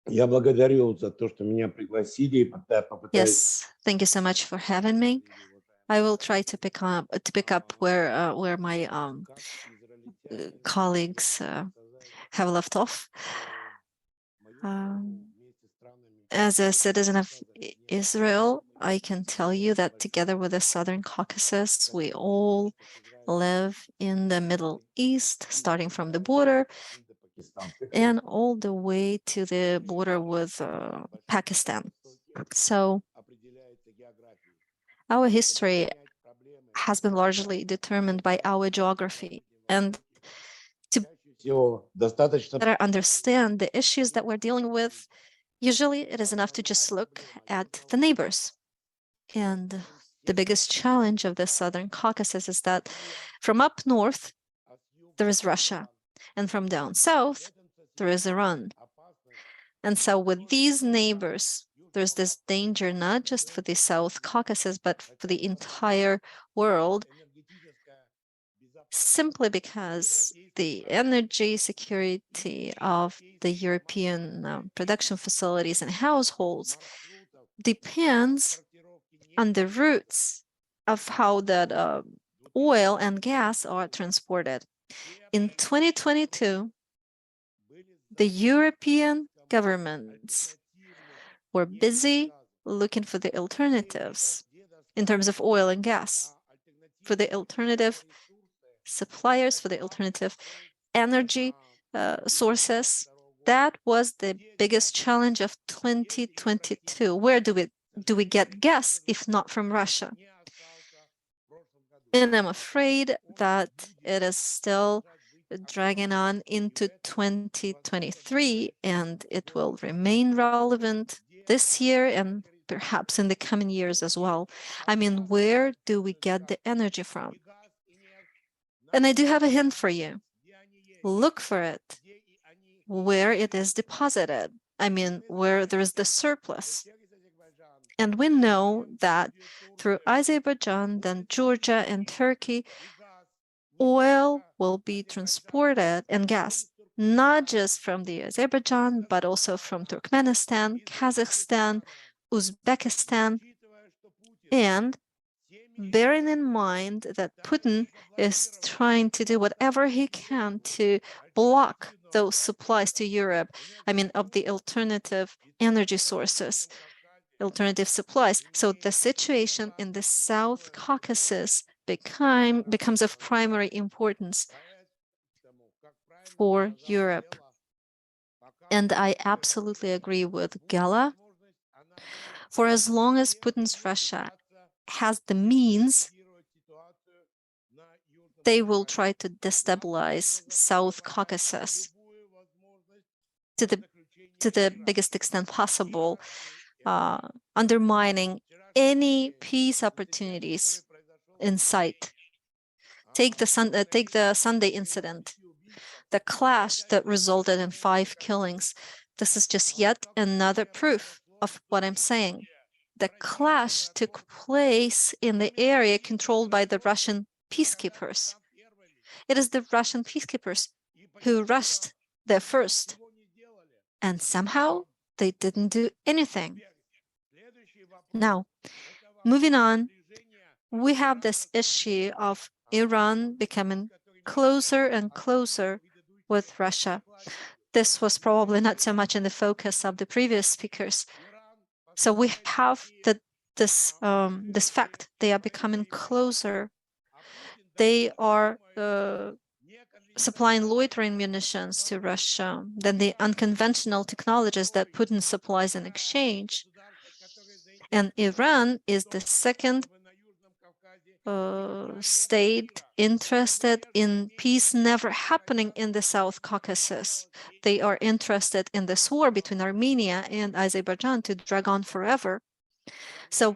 Я благодарю за то, что меня пригласили, и попытаюсь. Yes, thank you so much for having me. I will try to pick up where my colleagues have left off. As a citizen of Israel, I can tell you that together with the Southern Caucasus, we all live in the Middle East, starting from the border and all the way to the border with Pakistan. So our history has been largely determined by our geography. And to better understand the issues that we're dealing with, usually it is enough to just look at the neighbors. And the biggest challenge of the Southern Caucasus is that from up north, there is Russia, and from down south, there is Iran. And so with these neighbors, there's this danger not just for the South Caucasus, but for the entire world, simply because the energy security of the European production facilities and households depends on the routes of how that oil and gas are transported. In 2022, the European governments were busy looking for the alternatives in terms of oil and gas, for the alternative suppliers, for the alternative energy sources. That was the biggest challenge of 2022. Where do we get gas if not from Russia? And I'm afraid that it is still dragging on into 2023, and it will remain relevant this year and perhaps in the coming years as well. I mean, where do we get the energy from? And I do have a hint for you. Look for it where it is deposited. I mean, where there is the surplus. And we know that through Azerbaijan, then Georgia and Turkey, oil will be transported and gas, not just from the Azerbaijan, but also from Turkmenistan, Kazakhstan, Uzbekistan, and bearing in mind that Putin is trying to do whatever he can to block those supplies to Europe, I mean, of the alternative energy sources, alternative supplies. So the situation in the South Caucasus becomes of primary importance for Europe. And I absolutely agree with Gela. For as long as Putin's Russia has the means, they will try to destabilize South Caucasus to the biggest extent possible, undermining any peace opportunities in sight. Take the Sunday incident, the clash that resulted in 5 killings. This is just yet another proof of what I'm saying. The clash took place in the area controlled by the Russian peacekeepers. It is the Russian peacekeepers who rushed there first, and somehow they didn't do anything. Now, moving on, we have this issue of Iran becoming closer and closer with Russia. This was probably not so much in the focus of the previous speakers. So we have this fact: they are becoming closer. They are supplying loitering munitions to Russia, then the unconventional technologies that Putin supplies in exchange. And Iran is the second state interested in peace never happening in the South Caucasus. They are interested in this war between Armenia and Azerbaijan to drag on forever. So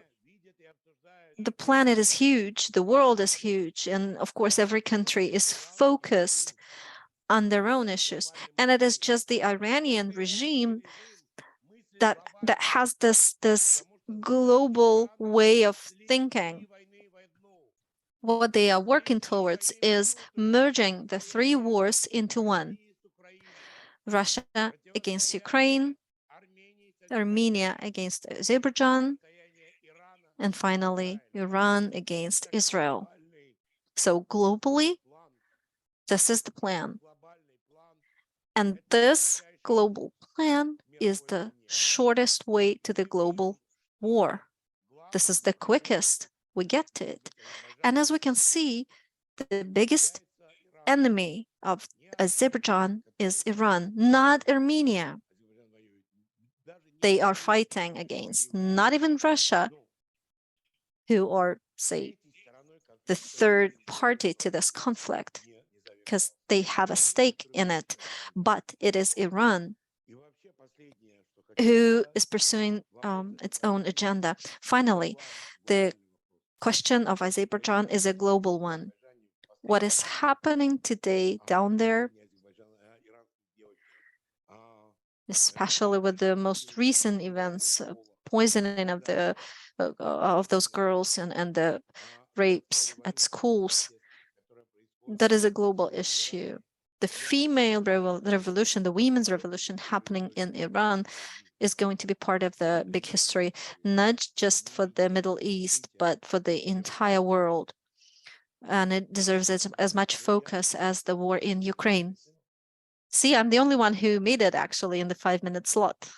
the planet is huge, the world is huge, and of course every country is focused on their own issues. And it is just the Iranian regime that has this global way of thinking. What they are working towards is merging the 3 wars into one: Russia against Ukraine, Armenia against Azerbaijan, and finally, Iran against Israel. So globally, this is the plan. And this global plan is the shortest way to the global war. This is the quickest we get to it. And as we can see, the biggest enemy of Azerbaijan is Iran, not Armenia. They are fighting against not even Russia, who are, say, the third party to this conflict, because they have a stake in it, but it is Iran who is pursuing its own agenda. Finally, the question of Azerbaijan is a global one. What is happening today down there, especially with the most recent events, poisoning of those girls and the rapes at schools, that is a global issue. The female revolution, the women's revolution happening in Iran is going to be part of the big history, not just for the Middle East, but for the entire world. And it deserves as much focus as the war in Ukraine. See, I'm the only one who made it actually in the 5-minute slot.